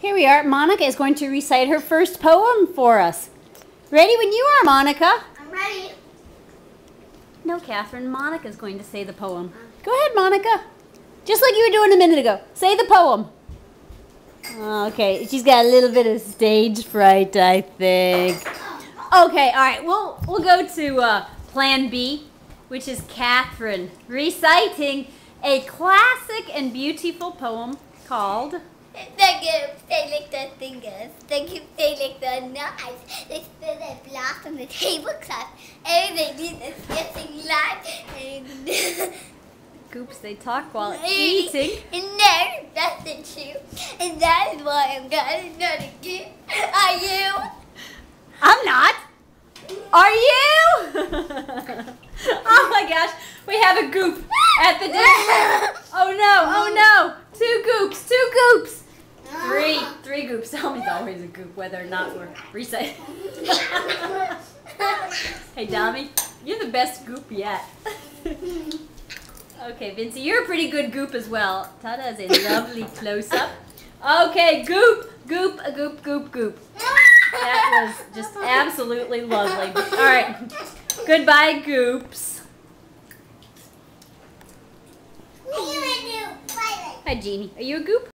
Here we are. Monica is going to recite her first poem for us. Ready when you are, Monica? I'm ready. No, Catherine. Monica is going to say the poem. Go ahead, Monica. Just like you were doing a minute ago. Say the poem. Okay, she's got a little bit of stage fright, I think. Okay, all right. We'll go to Plan B, which is Catherine reciting a classic and beautiful poem called Thank you, they lick the fingers. Thank you, they lick the knives. They spill their blocks on the tablecloth. Everything needs is getting live. And Goops, they talk while eating. And there's nothing true. And that is why I'm gonna not again. Are you? I'm not. Are you? Oh my gosh, we have a goop at the dinner. Oh no, two goops. Three goops. Always a goop, whether or not we're reciting. Hey, Dami, you're the best goop yet. Okay, Vincey, you're a pretty good goop as well. Tada is a lovely close-up. Okay, goop. That was just absolutely lovely. All right, goodbye, goops. Hi, Jeannie. Are you a goop?